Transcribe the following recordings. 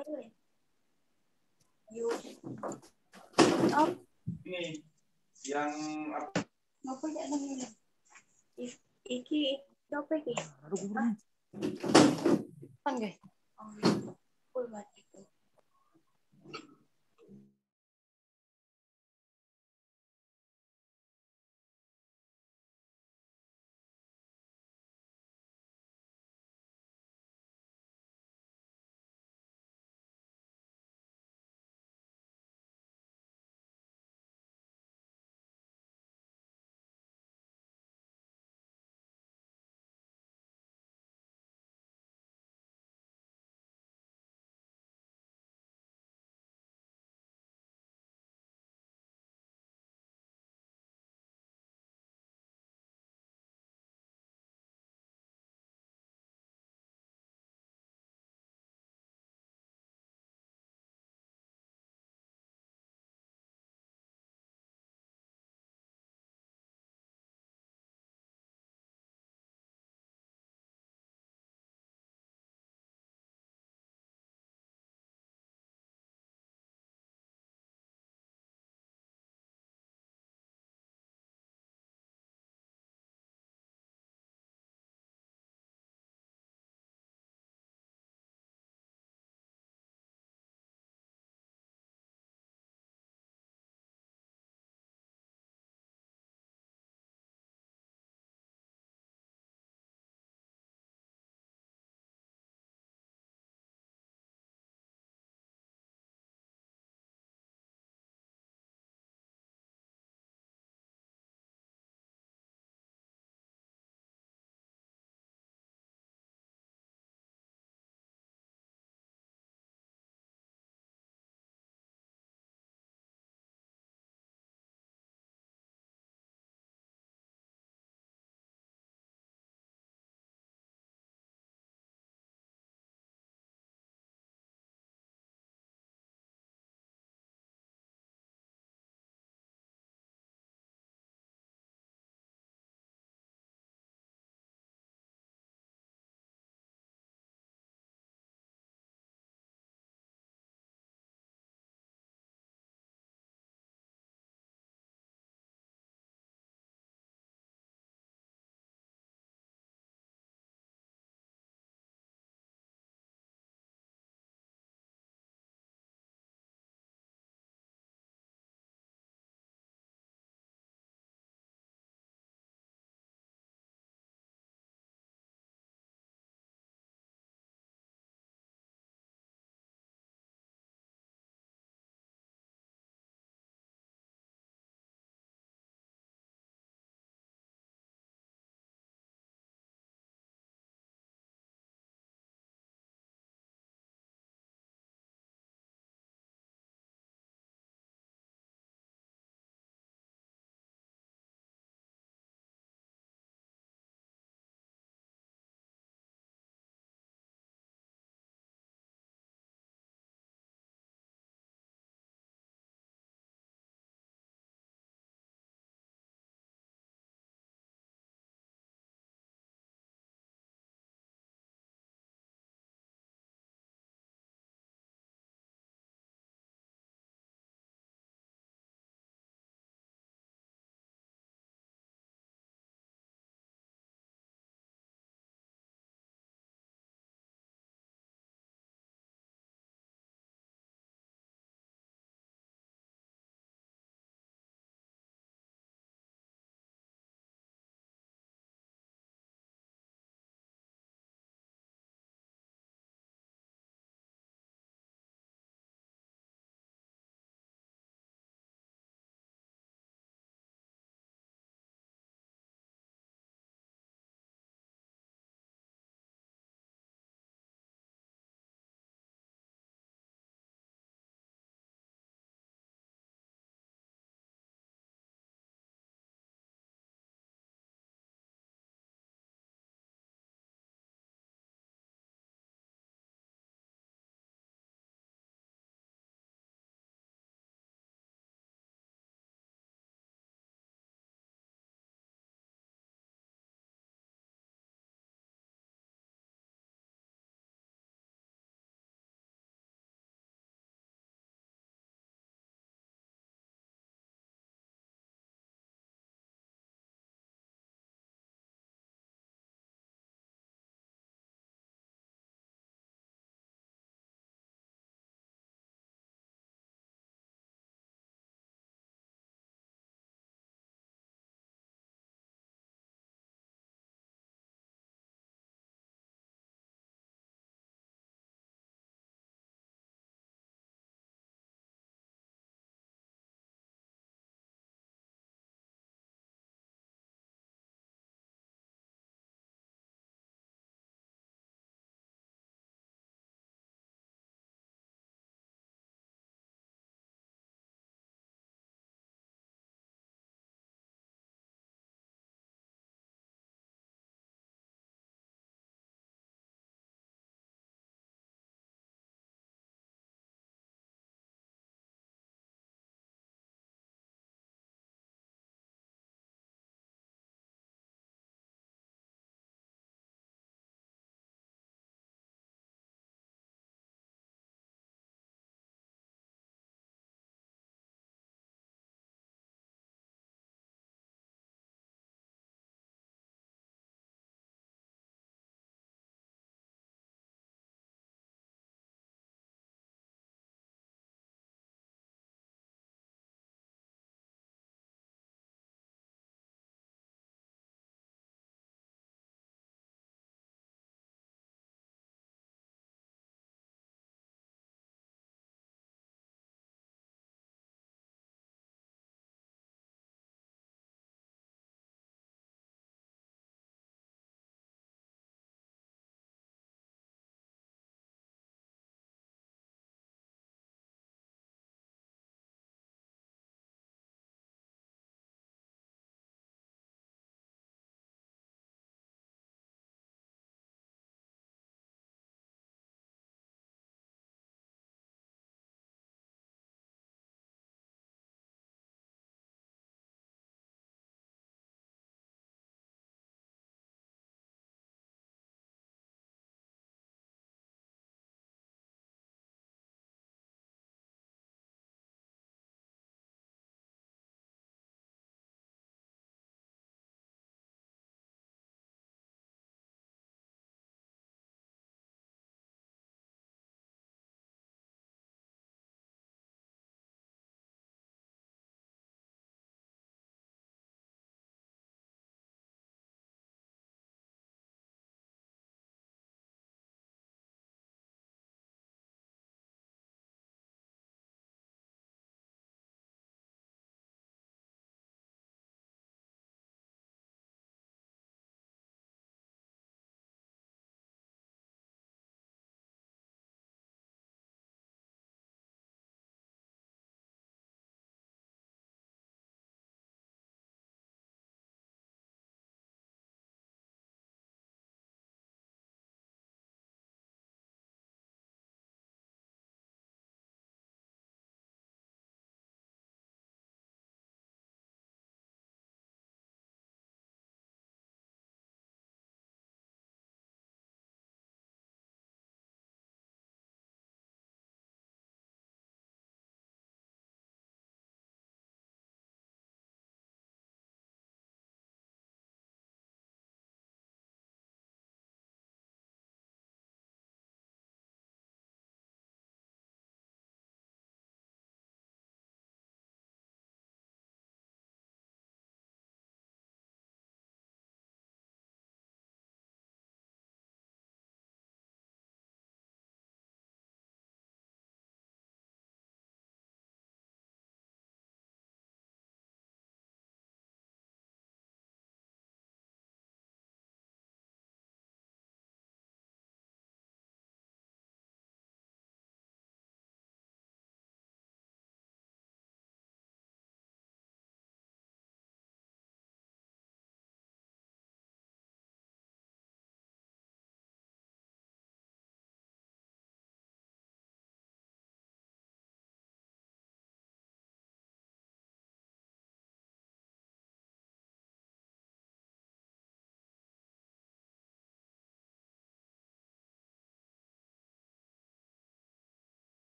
Oh, Ini yang apa ya namanya? Iki apa iki? Kan guys. Oh, full banget.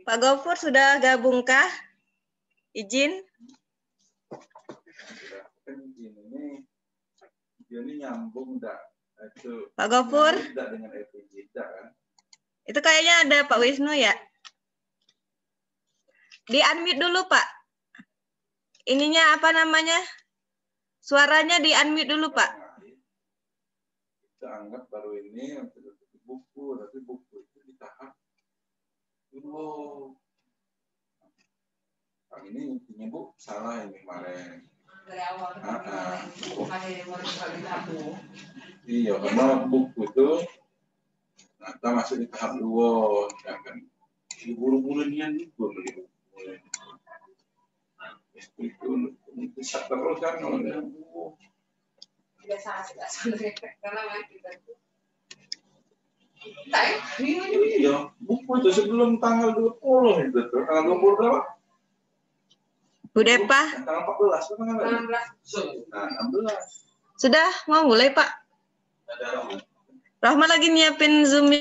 Pak Gofur sudah gabungkah? Izin? Ini nyambung enggak? Pak Gofur? Enggak dengan LPG, kan? Itu kayaknya ada Pak Wisnu ya? Di-unmute dulu, Pak. Ininya apa namanya? Suaranya di-unmute dulu, Pak. Kita anggap baru ini untuk buku, tapi buku itu ditahan dulu. Kang ini intinya Bu, salah ini kemarin. Dari awal Iya, karena buku itu ternyata masih di tahap 2, sedangkan diburu-burunya itu bisa terus kan kalau ada buku. biasa karena main kita itu. Iya, buku itu sebelum tanggal 20 itu tuh, tanggal 20 berapa? Bu Depa? Tanggal 14, tanggal 16. Nah, 16. Sudah mau mulai, Pak? Rahma lagi nyiapin Zoom.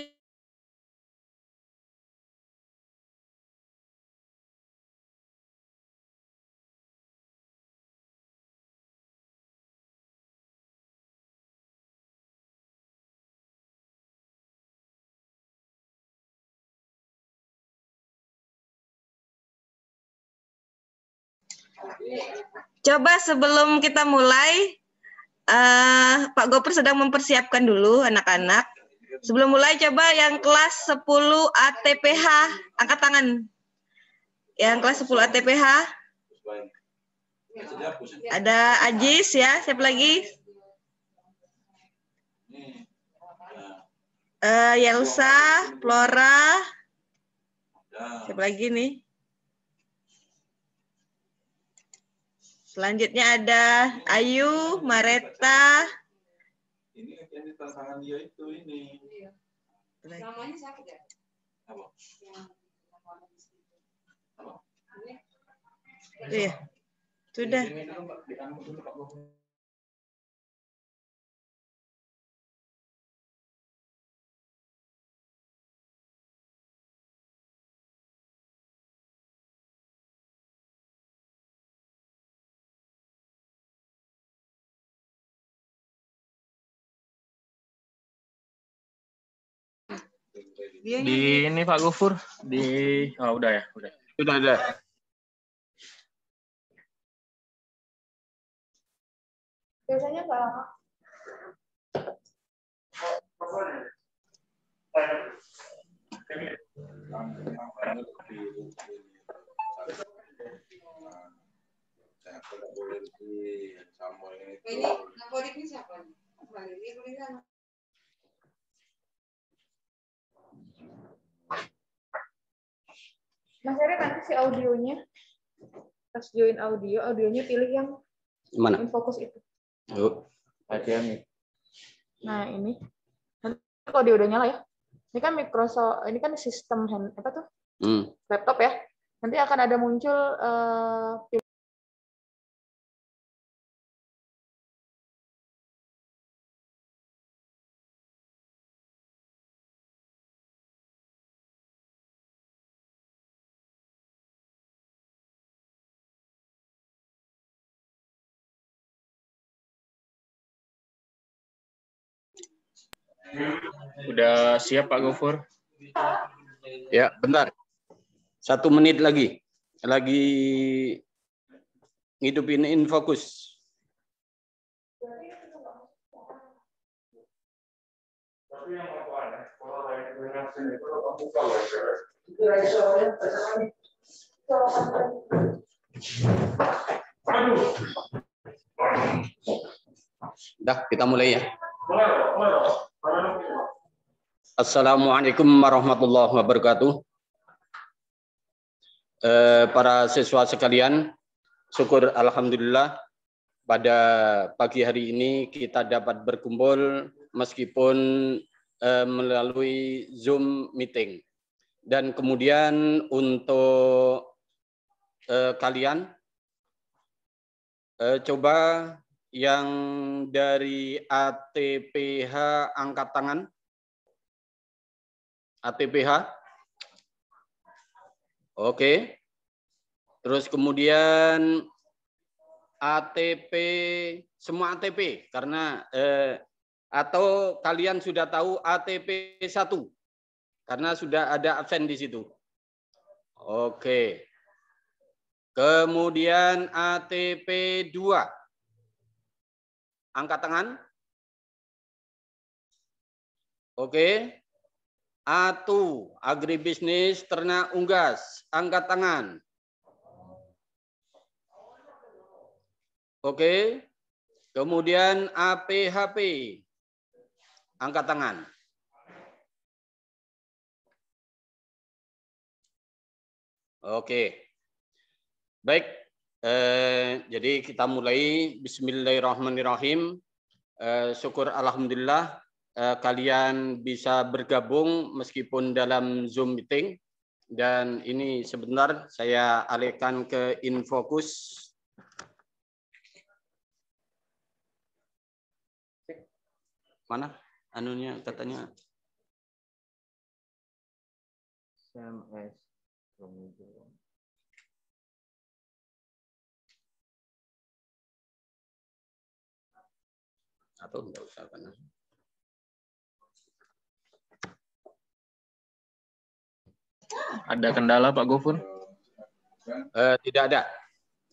Coba sebelum kita mulai, Pak Gopur sedang mempersiapkan dulu anak-anak. Sebelum mulai coba yang kelas 10 ATPH, angkat tangan. Yang kelas 10 ATPH. Ada Ajis ya, siapa lagi? Yelsa, Flora. Siapa lagi nih? Selanjutnya ada Ayu, Mareta. Ini yang di tangan dia itu ini. Namanya siapa ya? Apa? Iya. Sudah. Di ini Pak Gofur di udah ya, udah. Sudah ada. Biasanya nggak lama. Ini favoritnya siapa? Ini Mas Eri nanti si audionya, pas join audionya pilih yang Mana? fokus itu. Yuk. Nah ini, nanti kalau dia udah nyala ya, ini kan Microsoft, ini kan sistem apa tuh, laptop ya. Nanti akan ada muncul Udah siap Pak Gofur? Ya, bentar. 1 menit lagi. Lagi ngidupin InFocus. Dah, kita mulai ya. Assalamualaikum warahmatullahi wabarakatuh. Para siswa sekalian, syukur alhamdulillah pada pagi hari ini kita dapat berkumpul meskipun melalui Zoom meeting. Dan kemudian untuk kalian coba yang dari ATPH angkat tangan. ATPH. Oke. Terus kemudian ATP, semua ATP, karena atau kalian sudah tahu ATP 1, karena sudah ada absen di situ. Oke. Kemudian ATP 2. Angkat tangan. Oke. A2, agribisnis ternak unggas. Angkat tangan. Oke. Kemudian APHP. Angkat tangan. Oke. Baik. Jadi kita mulai. Bismillahirrahmanirrahim. Syukur alhamdulillah kalian bisa bergabung meskipun dalam Zoom meeting. Dan ini sebentar saya alihkan ke Infokus. Mana anunya katanya? SMS. Atau enggak usah kan? Ada kendala Pak Gofur? Tidak ada.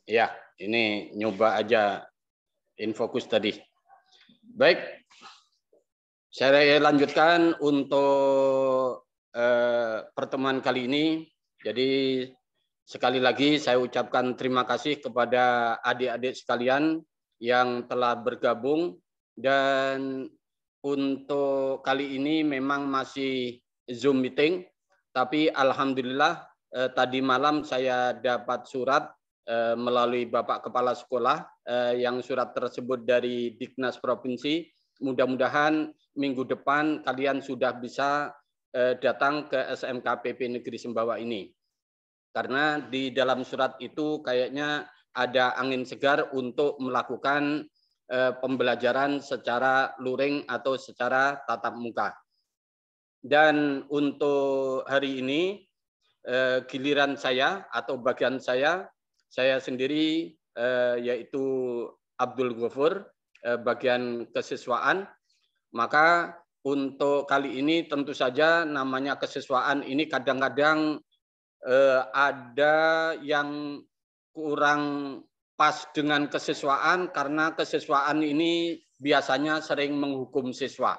Ya, ini nyoba aja Infokus tadi. Baik, saya lanjutkan untuk pertemuan kali ini. Jadi sekali lagi saya ucapkan terima kasih kepada adik-adik sekalian yang telah bergabung, dan untuk kali ini memang masih Zoom meeting, tapi alhamdulillah tadi malam saya dapat surat melalui Bapak Kepala Sekolah, yang surat tersebut dari Diknas Provinsi. Mudah-mudahan minggu depan kalian sudah bisa datang ke SMK PP Negeri Sembawa ini. Karena di dalam surat itu kayaknya ada angin segar untuk melakukan pembelajaran secara luring atau secara tatap muka. Dan untuk hari ini giliran saya atau bagian saya sendiri yaitu Abdul Ghafur, bagian kesiswaan. Maka untuk kali ini tentu saja namanya kesiswaan ini kadang-kadang ada yang kurang pas dengan kesiswaan, karena kesiswaan ini biasanya sering menghukum siswa.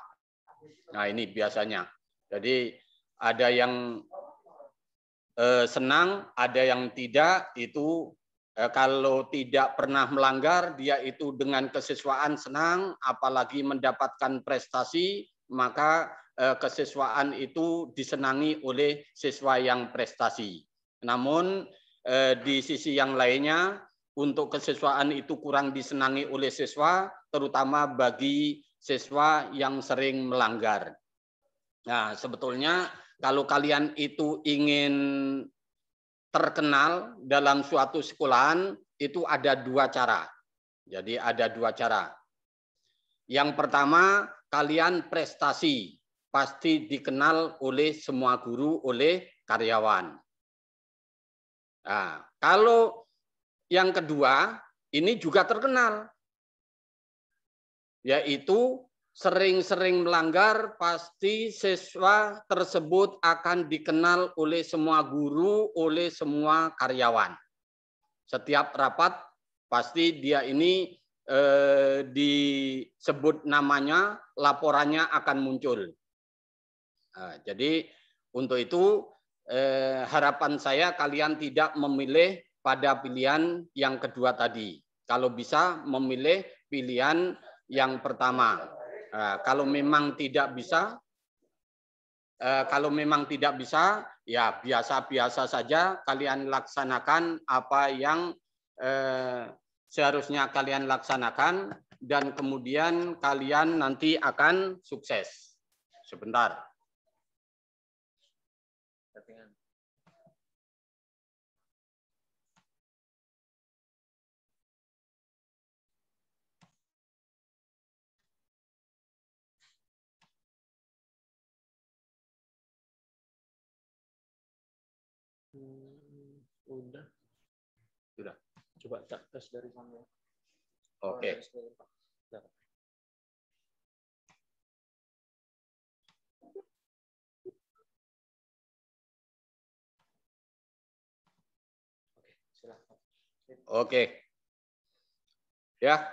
Nah ini biasanya. Jadi ada yang senang, ada yang tidak. Itu kalau tidak pernah melanggar, dia itu dengan kesiswaan senang, apalagi mendapatkan prestasi, maka kesiswaan itu disenangi oleh siswa yang prestasi. Namun di sisi yang lainnya, untuk kesiswaan itu kurang disenangi oleh siswa, terutama bagi siswa yang sering melanggar. Nah, sebetulnya kalau kalian itu ingin terkenal dalam suatu sekolahan, itu ada dua cara. Jadi ada dua cara. Yang pertama, kalian prestasi. Pasti dikenal oleh semua guru, oleh karyawan. Nah, kalau yang kedua, ini juga terkenal. Yaitu sering-sering melanggar, pasti siswa tersebut akan dikenal oleh semua guru, oleh semua karyawan. Setiap rapat, pasti dia ini disebut namanya, laporannya akan muncul. Nah, jadi untuk itu harapan saya kalian tidak memilih pada pilihan yang kedua tadi. Kalau bisa memilih pilihan yang pertama. Kalau memang tidak bisa, ya biasa-biasa saja kalian laksanakan apa yang seharusnya kalian laksanakan, dan kemudian kalian nanti akan sukses. Sebentar. Udah. Sudah. Coba tes dari sana. Oke. Oke. Ya,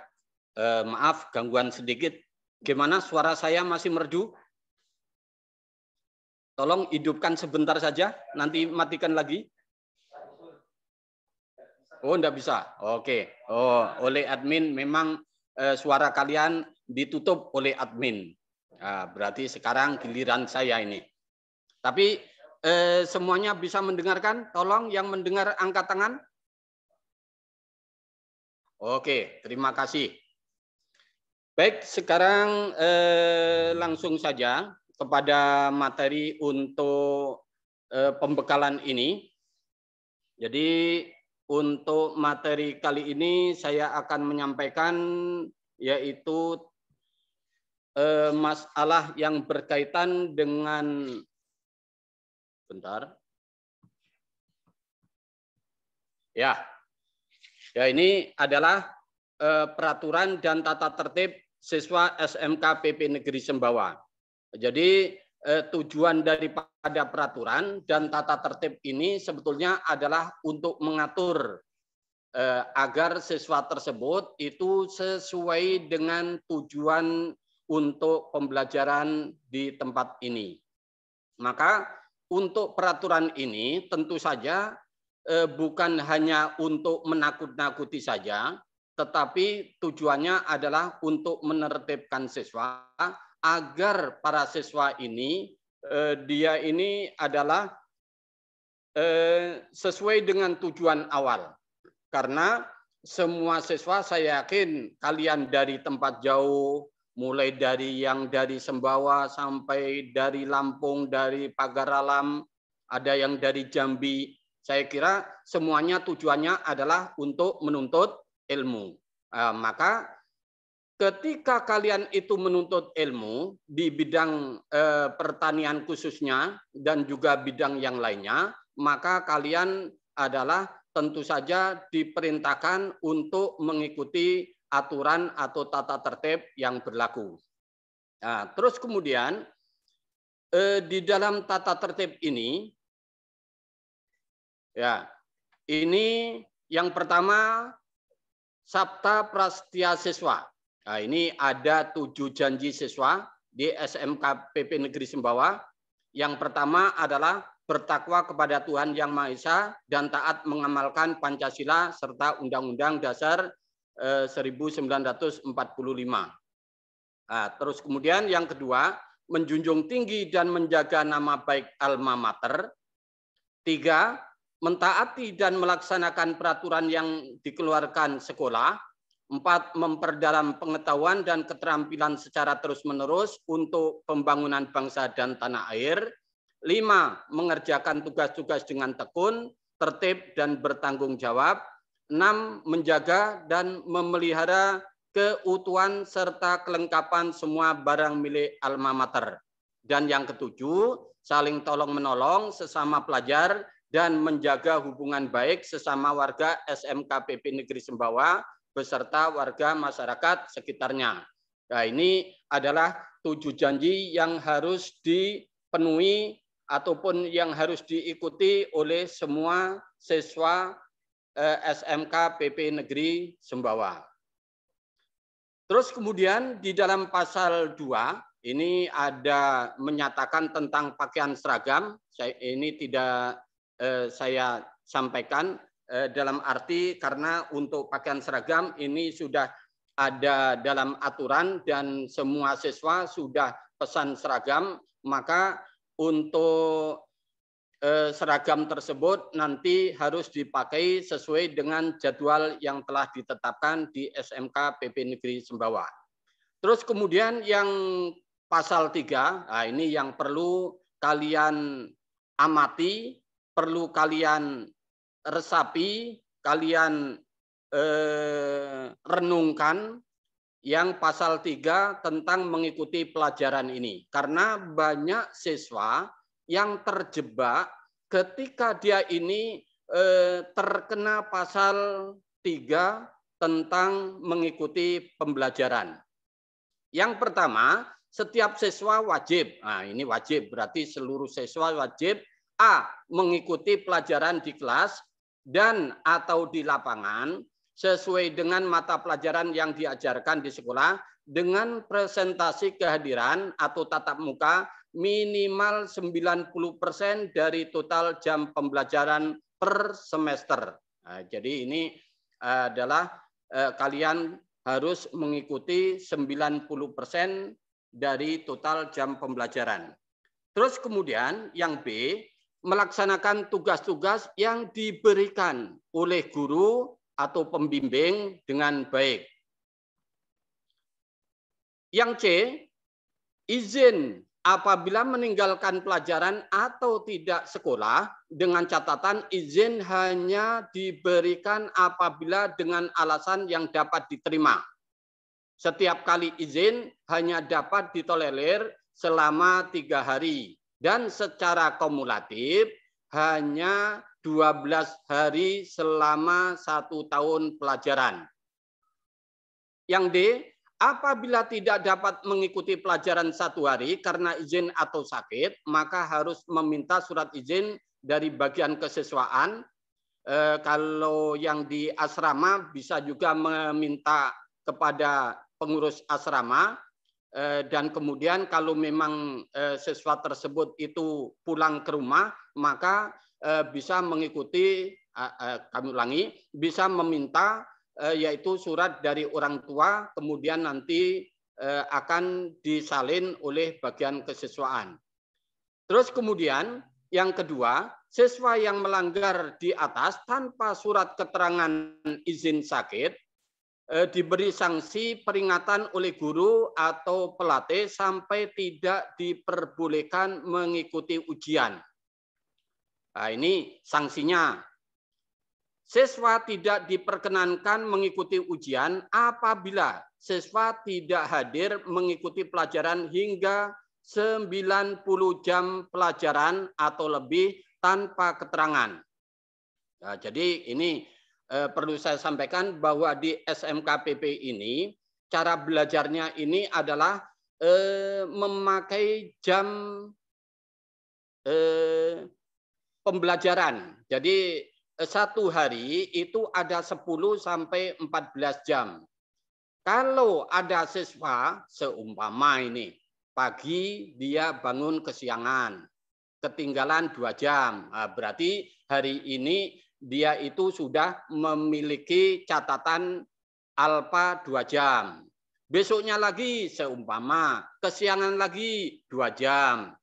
maaf gangguan sedikit. Gimana suara saya masih merdu? Tolong hidupkan sebentar saja, nanti matikan lagi. Oh, enggak bisa. Oke. Oh, oleh admin memang suara kalian ditutup oleh admin. Nah, berarti sekarang giliran saya ini. Tapi semuanya bisa mendengarkan? Tolong yang mendengar angkat tangan. Oke, terima kasih. Baik, sekarang langsung saja kepada materi untuk pembekalan ini. Jadi untuk materi kali ini saya akan menyampaikan yaitu masalah yang berkaitan dengan Ya, ini adalah peraturan dan tata tertib siswa SMK PP Negeri Sembawa. Jadi tujuan daripada peraturan dan tata tertib ini sebetulnya adalah untuk mengatur agar siswa tersebut itu sesuai dengan tujuan untuk pembelajaran di tempat ini. Maka untuk peraturan ini tentu saja bukan hanya untuk menakut-nakuti saja, tetapi tujuannya adalah untuk menertibkan siswa agar para siswa ini dia ini adalah sesuai dengan tujuan awal. Karena semua siswa saya yakin kalian dari tempat jauh, mulai dari yang dari Sembawa sampai dari Lampung, dari Pagar Alam, ada yang dari Jambi. Saya kira semuanya tujuannya adalah untuk menuntut ilmu. Maka ketika kalian itu menuntut ilmu di bidang pertanian khususnya dan juga bidang yang lainnya, maka kalian adalah tentu saja diperintahkan untuk mengikuti aturan atau tata tertib yang berlaku. Nah, terus kemudian di dalam tata tertib ini, ya, ini yang pertama Sabta Prastya Siswa. Nah, ini ada 7 janji siswa di SMK PP Negeri Sembawa. Yang pertama adalah bertakwa kepada Tuhan Yang Maha Esa dan taat mengamalkan Pancasila serta Undang-Undang Dasar 1945. Nah, terus kemudian yang kedua, menjunjung tinggi dan menjaga nama baik alma mater. 3, mentaati dan melaksanakan peraturan yang dikeluarkan sekolah. 4, memperdalam pengetahuan dan keterampilan secara terus-menerus untuk pembangunan bangsa dan tanah air. 5, mengerjakan tugas-tugas dengan tekun, tertib, dan bertanggung jawab. 6, menjaga dan memelihara keutuhan serta kelengkapan semua barang milik alma mater. Dan yang ketujuh, saling tolong-menolong sesama pelajar dan menjaga hubungan baik sesama warga SMK PP Negeri Sembawa beserta warga masyarakat sekitarnya. Nah, ini adalah 7 janji yang harus dipenuhi ataupun yang harus diikuti oleh semua siswa SMK PP Negeri Sembawa. Terus kemudian di dalam pasal 2 ini ada menyatakan tentang pakaian seragam. Ini tidak saya sampaikan dalam arti karena untuk pakaian seragam ini sudah ada dalam aturan dan semua siswa sudah pesan seragam, maka untuk seragam tersebut nanti harus dipakai sesuai dengan jadwal yang telah ditetapkan di SMK PP Negeri Sembawa. Terus kemudian yang pasal 3, nah ini yang perlu kalian amati, perlu kalian resapi, kalian renungkan yang pasal 3 tentang mengikuti pelajaran ini. Karena banyak siswa yang terjebak ketika dia ini terkena pasal 3 tentang mengikuti pembelajaran. Yang pertama, setiap siswa wajib, nah ini wajib berarti seluruh siswa wajib A. Mengikuti pelajaran di kelas dan atau di lapangan sesuai dengan mata pelajaran yang diajarkan di sekolah dengan presentasi kehadiran atau tatap muka minimal 90% dari total jam pembelajaran per semester. Nah, jadi ini adalah kalian harus mengikuti 90% dari total jam pembelajaran. Terus kemudian yang B, melaksanakan tugas-tugas yang diberikan oleh guru atau pembimbing dengan baik. Yang C, izin apabila meninggalkan pelajaran atau tidak sekolah dengan catatan izin hanya diberikan apabila dengan alasan yang dapat diterima. Setiap kali izin hanya dapat ditolerir selama 3 hari dan secara kumulatif hanya 12 hari selama 1 tahun pelajaran. Yang D, apabila tidak dapat mengikuti pelajaran 1 hari karena izin atau sakit, maka harus meminta surat izin dari bagian kesiswaan. Kalau yang di asrama bisa juga meminta kepada pengurus asrama. Dan kemudian kalau memang siswa tersebut itu pulang ke rumah, maka bisa mengikuti, kami ulangi, bisa meminta yaitu surat dari orang tua, kemudian nanti akan disalin oleh bagian kesiswaan. Terus kemudian yang kedua, siswa yang melanggar di atas tanpa surat keterangan izin sakit diberi sanksi peringatan oleh guru atau pelatih sampai tidak diperbolehkan mengikuti ujian. Nah, ini sanksinya. Siswa tidak diperkenankan mengikuti ujian apabila siswa tidak hadir mengikuti pelajaran hingga 90 jam pelajaran atau lebih tanpa keterangan. Nah, jadi ini perlu saya sampaikan bahwa di SMKPP ini cara belajarnya ini adalah memakai jam pembelajaran. Jadi 1 hari itu ada 10 sampai 14 jam. Kalau ada siswa seumpama ini pagi dia bangun kesiangan, ketinggalan 2 jam, nah, berarti hari ini dia itu sudah memiliki catatan alfa 2 jam. Besoknya lagi seumpama kesiangan lagi 2 jam.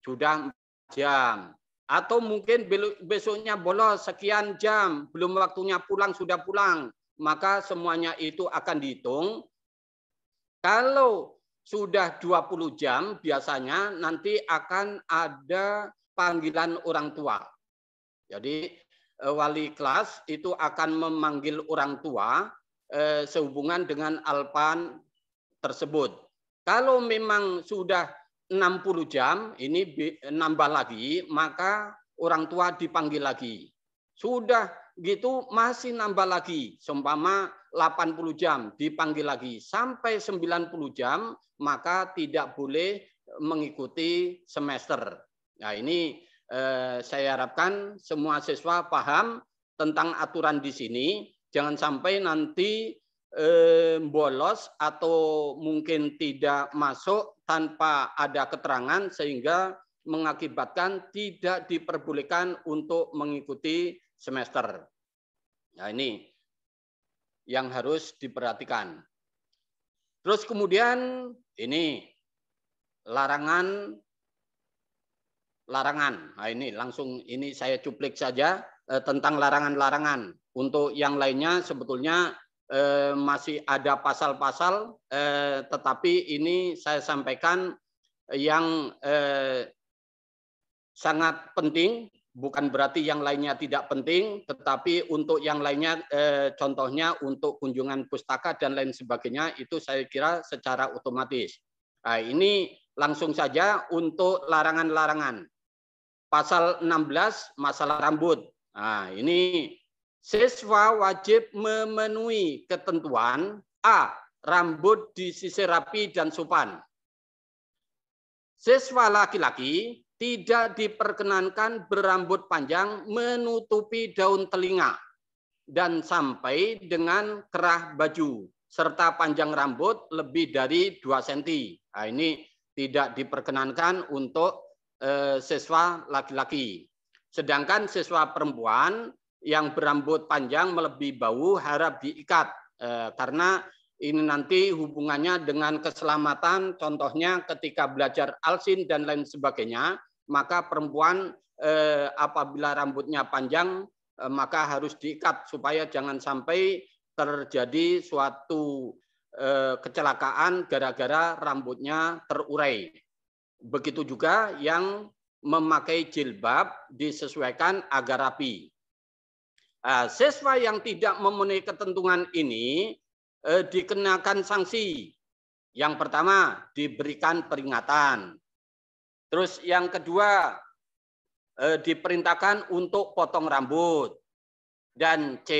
Sudah 4 jam. Atau mungkin besoknya bolos sekian jam, belum waktunya pulang sudah pulang. Maka semuanya itu akan dihitung. Kalau sudah 20 jam biasanya nanti akan ada panggilan orang tua. Jadi wali kelas itu akan memanggil orang tua sehubungan dengan alpan tersebut. Kalau memang sudah 60 jam, ini nambah lagi, maka orang tua dipanggil lagi. Sudah gitu masih nambah lagi, seumpama 80 jam dipanggil lagi. Sampai 90 jam, maka tidak boleh mengikuti semester. Nah ini saya harapkan semua siswa paham tentang aturan di sini. Jangan sampai nanti bolos atau mungkin tidak masuk tanpa ada keterangan sehingga mengakibatkan tidak diperbolehkan untuk mengikuti semester. Nah ini yang harus diperhatikan. Terus kemudian ini larangan. Nah ini langsung ini saya cuplik saja tentang larangan-larangan. Untuk yang lainnya sebetulnya masih ada pasal-pasal, tetapi ini saya sampaikan yang sangat penting, bukan berarti yang lainnya tidak penting, tetapi untuk yang lainnya contohnya untuk kunjungan pustaka dan lain sebagainya itu saya kira secara otomatis. Nah, ini langsung saja untuk larangan-larangan. Pasal 16 masalah rambut. Nah, ini siswa wajib memenuhi ketentuan A. Rambut disisir rapi dan sopan. Siswa laki-laki tidak diperkenankan berambut panjang menutupi daun telinga dan sampai dengan kerah baju, serta panjang rambut lebih dari 2 cm. Nah, ini tidak diperkenankan untuk siswa laki-laki. Sedangkan siswa perempuan yang berambut panjang melebihi bahu harap diikat karena ini nanti hubungannya dengan keselamatan, contohnya ketika belajar alsin dan lain sebagainya, maka perempuan apabila rambutnya panjang maka harus diikat supaya jangan sampai terjadi suatu kecelakaan gara-gara rambutnya terurai. Begitu juga yang memakai jilbab disesuaikan agar rapi. Siswa yang tidak memenuhi ketentuan ini dikenakan sanksi. Yang pertama, diberikan peringatan. Terus yang kedua, diperintahkan untuk potong rambut. Dan C,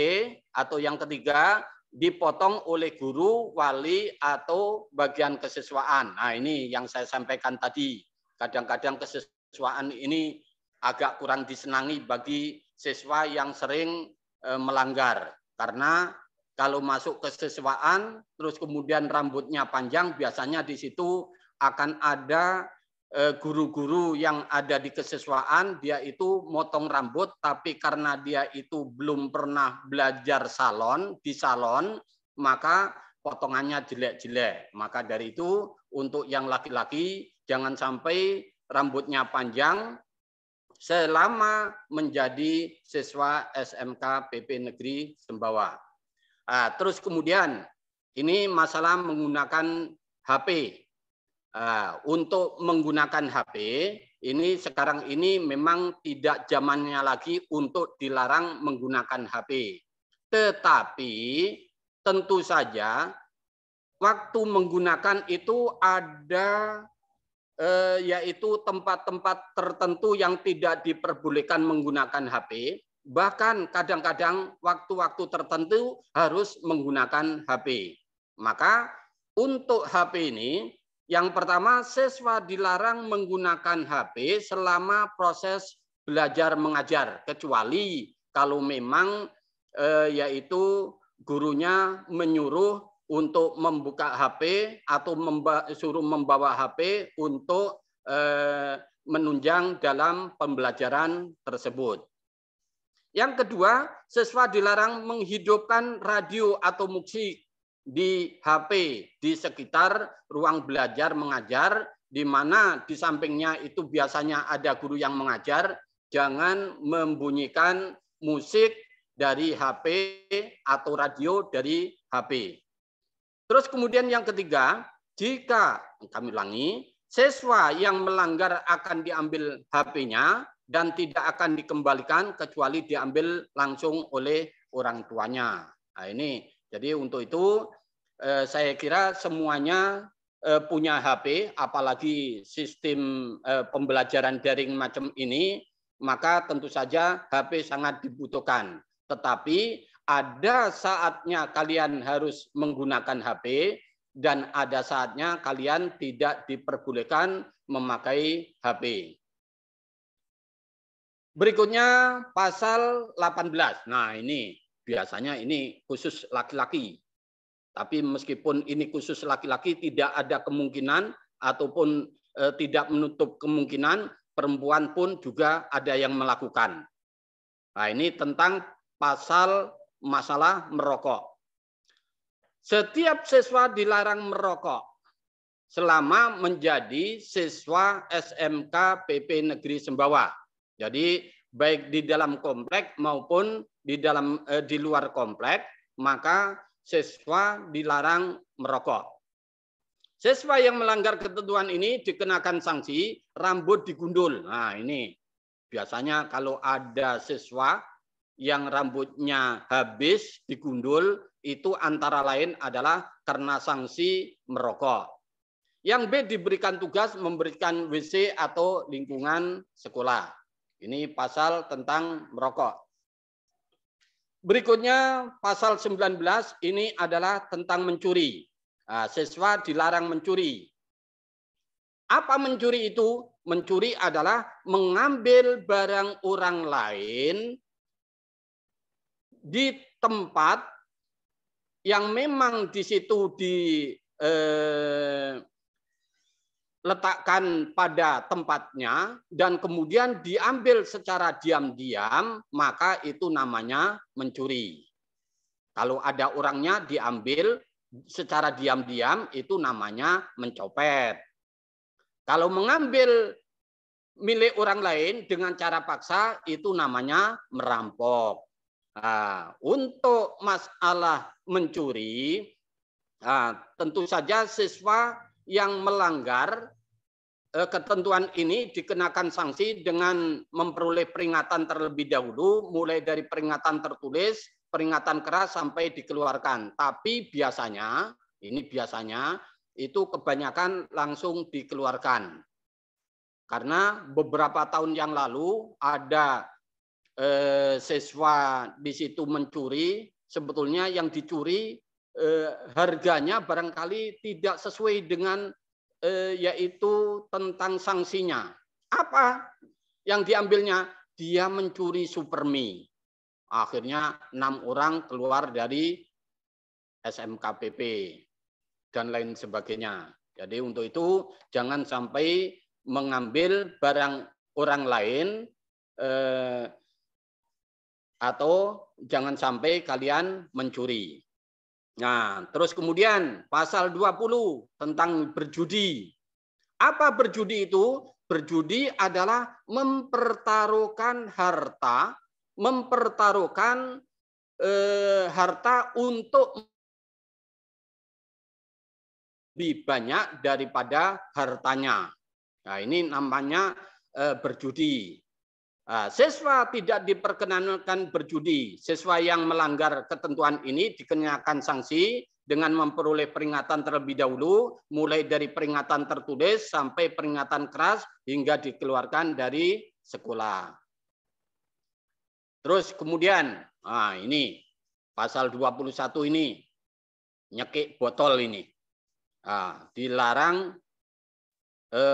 atau yang ketiga, dipotong oleh guru, wali, atau bagian kesiswaan. Nah, ini yang saya sampaikan tadi. Kadang-kadang kesiswaan ini agak kurang disenangi bagi siswa yang sering melanggar. Karena kalau masuk kesiswaan, terus kemudian rambutnya panjang, biasanya di situ akan ada guru-guru yang ada di kesiswaan, dia itu motong rambut, tapi karena dia itu belum pernah belajar di salon, maka potongannya jelek-jelek. Maka dari itu, untuk yang laki-laki, jangan sampai rambutnya panjang selama menjadi siswa SMK PP Negeri Sembawa. Terus kemudian, ini masalah menggunakan HP. Untuk menggunakan HP, ini sekarang ini memang tidak zamannya lagi untuk dilarang menggunakan HP. Tetapi tentu saja waktu menggunakan itu ada yaitu tempat-tempat tertentu yang tidak diperbolehkan menggunakan HP. Bahkan kadang-kadang waktu-waktu tertentu harus menggunakan HP. Maka untuk HP ini, yang pertama, siswa dilarang menggunakan HP selama proses belajar mengajar, kecuali kalau memang yaitu gurunya menyuruh untuk membuka HP atau suruh membawa HP untuk menunjang dalam pembelajaran tersebut. Yang kedua, siswa dilarang menghidupkan radio atau musik di HP di sekitar ruang belajar mengajar, di mana di sampingnya itu biasanya ada guru yang mengajar. Jangan membunyikan musik dari HP atau radio dari HP. Terus kemudian yang ketiga, jika kami ulangi, siswa yang melanggar akan diambil HP-nya dan tidak akan dikembalikan kecuali diambil langsung oleh orang tuanya. Nah, ini jadi untuk itu saya kira semuanya punya HP, apalagi sistem pembelajaran daring macam ini, maka tentu saja HP sangat dibutuhkan. Tetapi ada saatnya kalian harus menggunakan HP dan ada saatnya kalian tidak diperbolehkan memakai HP. Berikutnya pasal 18. Nah, ini biasanya ini khusus laki-laki. Tapi meskipun ini khusus laki-laki, tidak ada kemungkinan ataupun tidak menutup kemungkinan perempuan pun juga ada yang melakukan. Nah, ini tentang pasal masalah merokok. Setiap siswa dilarang merokok selama menjadi siswa SMK PP Negeri Sembawa. Jadi baik di dalam komplek maupun di luar komplek, maka siswa dilarang merokok. Siswa yang melanggar ketentuan ini dikenakan sanksi rambut digundul. Nah, ini biasanya kalau ada siswa yang rambutnya habis digundul, itu antara lain adalah karena sanksi merokok. Yang B, diberikan tugas memberikan WC atau lingkungan sekolah. Ini pasal tentang merokok. Berikutnya pasal 19 ini adalah tentang mencuri. Nah, siswa dilarang mencuri. Apa mencuri itu? Mencuri adalah mengambil barang orang lain di tempat yang memang di situ letakkan pada tempatnya dan kemudian diambil secara diam-diam, maka itu namanya mencuri. Kalau ada orangnya diambil secara diam-diam, itu namanya mencopet. Kalau mengambil milik orang lain dengan cara paksa, itu namanya merampok. Nah, untuk masalah mencuri, tentu saja siswa yang melanggar ketentuan ini dikenakan sanksi dengan memperoleh peringatan terlebih dahulu, mulai dari peringatan tertulis, peringatan keras sampai dikeluarkan. Tapi biasanya, itu kebanyakan langsung dikeluarkan. Karena beberapa tahun yang lalu ada siswa di situ mencuri, sebetulnya yang dicuri harganya barangkali tidak sesuai dengan yaitu tentang sanksinya. Apa yang diambilnya? Dia mencuri Supermi. Akhirnya 6 orang keluar dari SMKPP dan lain sebagainya. Jadi untuk itu jangan sampai mengambil barang orang lain atau jangan sampai kalian mencuri. Nah, terus kemudian pasal 20 tentang berjudi. Apa berjudi itu? Berjudi adalah mempertaruhkan harta, harta untuk lebih banyak daripada hartanya. Nah, ini namanya berjudi. Siswa tidak diperkenankan berjudi. Siswa yang melanggar ketentuan ini dikenakan sanksi dengan memperoleh peringatan terlebih dahulu, mulai dari peringatan tertulis sampai peringatan keras hingga dikeluarkan dari sekolah. Terus kemudian, ini pasal 21 ini, nyekik botol ini. Dilarang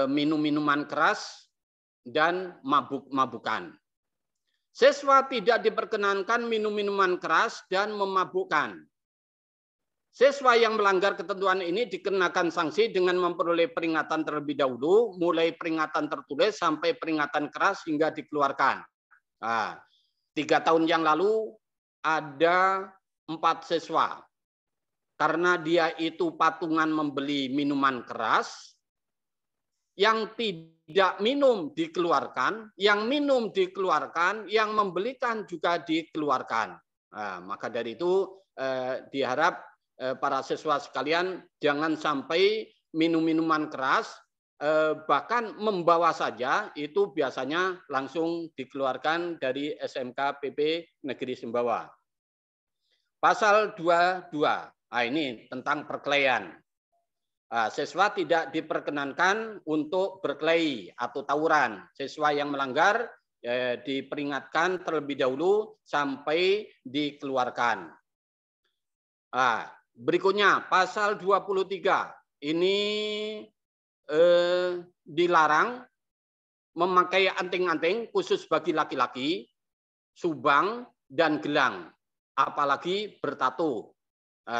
minum minuman keras dan mabuk-mabukan. Siswa tidak diperkenankan minum minuman keras dan memabukkan. Siswa yang melanggar ketentuan ini dikenakan sanksi dengan memperoleh peringatan terlebih dahulu, mulai peringatan tertulis sampai peringatan keras hingga dikeluarkan. 3 tahun yang lalu ada 4 siswa. Karena dia itu patungan membeli minuman keras, yang tidak minum dikeluarkan, yang minum dikeluarkan, yang membelikan juga dikeluarkan. Maka dari itu diharap para siswa sekalian jangan sampai minum minuman keras, bahkan membawa saja itu biasanya langsung dikeluarkan dari SMK PP Negeri Sumbawa. Pasal 22, ini tentang perkelahian. Siswa tidak diperkenankan untuk berkelahi atau tawuran. Siswa yang melanggar diperingatkan terlebih dahulu sampai dikeluarkan. Berikutnya pasal 23 ini dilarang memakai anting-anting khusus bagi laki-laki, subang dan gelang, apalagi bertato.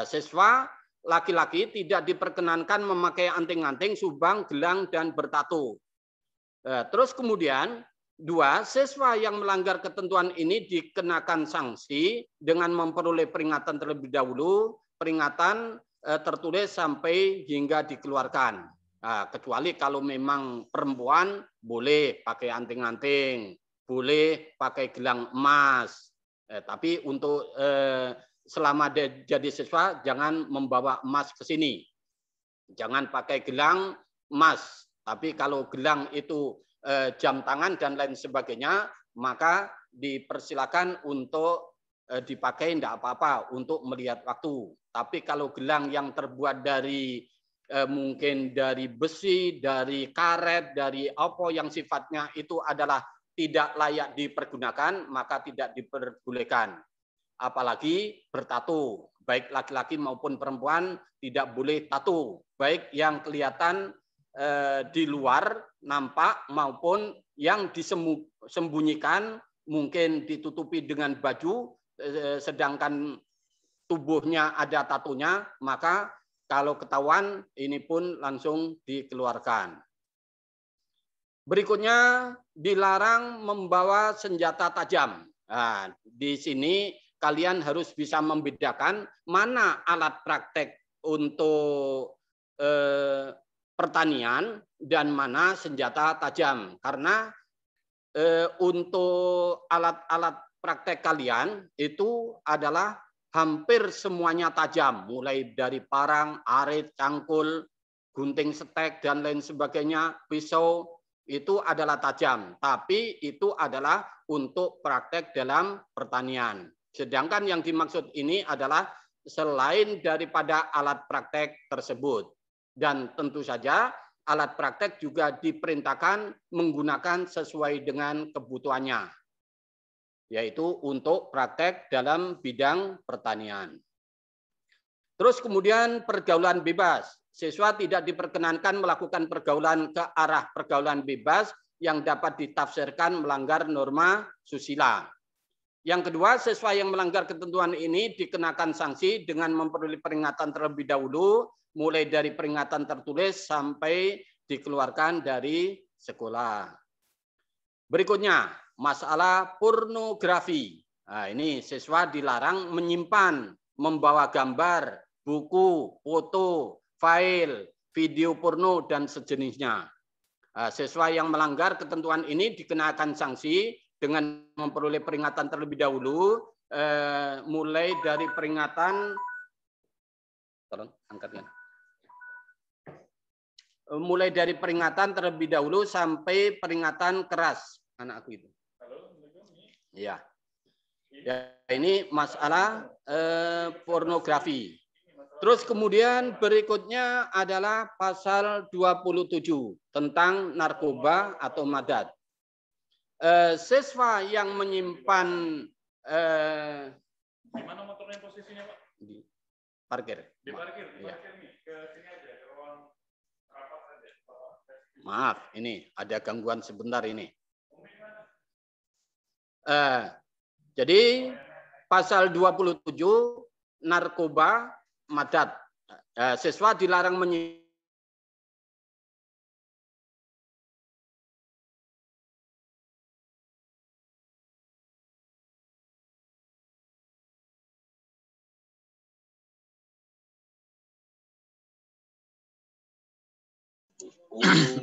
Siswa laki-laki tidak diperkenankan memakai anting-anting, subang, gelang, dan bertato. Terus kemudian, 2, siswa yang melanggar ketentuan ini dikenakan sanksi dengan memperoleh peringatan terlebih dahulu, peringatan tertulis sampai hingga dikeluarkan. Kecuali kalau memang perempuan boleh pakai anting-anting, boleh pakai gelang emas. Tapi untuk selama jadi siswa jangan membawa emas ke sini. Jangan pakai gelang emas. Tapi kalau gelang itu jam tangan dan lain sebagainya, maka dipersilakan untuk dipakai, tidak apa-apa untuk melihat waktu. Tapi kalau gelang yang terbuat dari mungkin dari besi, dari karet, dari apa yang sifatnya itu adalah tidak layak dipergunakan, maka tidak diperbolehkan. apalagi bertato. Baik laki-laki maupun perempuan tidak boleh tato, baik yang kelihatan di luar nampak maupun yang disembunyikan, mungkin ditutupi dengan baju, sedangkan tubuhnya ada tatonya, maka kalau ketahuan ini pun langsung dikeluarkan. Berikutnya dilarang membawa senjata tajam. Nah, di sini kalian harus bisa membedakan mana alat praktek untuk pertanian dan mana senjata tajam. Karena untuk alat-alat praktek kalian itu adalah hampir semuanya tajam, mulai dari parang, arit, cangkul, gunting setek, dan lain sebagainya, pisau, itu adalah tajam. Tapi itu adalah untuk praktek dalam pertanian. Sedangkan yang dimaksud ini adalah selain daripada alat praktek tersebut. Dan tentu saja alat praktek juga diperintahkan menggunakan sesuai dengan kebutuhannya, yaitu untuk praktek dalam bidang pertanian. Terus kemudian pergaulan bebas. Siswa tidak diperkenankan melakukan pergaulan ke arah pergaulan bebas yang dapat ditafsirkan melanggar norma susila. Yang kedua, siswa yang melanggar ketentuan ini dikenakan sanksi dengan memperoleh peringatan terlebih dahulu, mulai dari peringatan tertulis sampai dikeluarkan dari sekolah. Berikutnya, masalah pornografi. Nah, ini siswa dilarang menyimpan, membawa gambar, buku, foto, file, video porno, dan sejenisnya. Nah, siswa yang melanggar ketentuan ini dikenakan sanksi dengan memperoleh peringatan terlebih dahulu, mulai dari peringatan, tolong angkatnya. Mulai dari peringatan terlebih dahulu sampai peringatan keras anakku itu. Ya. Ya, ini masalah pornografi. Terus kemudian berikutnya adalah pasal 27 tentang narkoba atau madat. Siswa yang menyimpan Di mana motornya posisinya, Pak? di parkir. Di parkir, Ya. nih. Ke sini aja, ke ruang rapat aja. Maaf, ini ada gangguan sebentar ini. Jadi pasal 27 narkoba madat. Siswa dilarang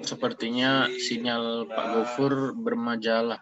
Sepertinya sinyal Pak Gofur bermajalah.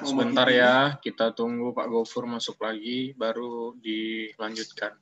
Sebentar ya, kita tunggu Pak Gofur masuk lagi, baru dilanjutkan.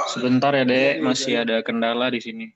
Sebentar ya, Dek. Masih ada kendala di sini.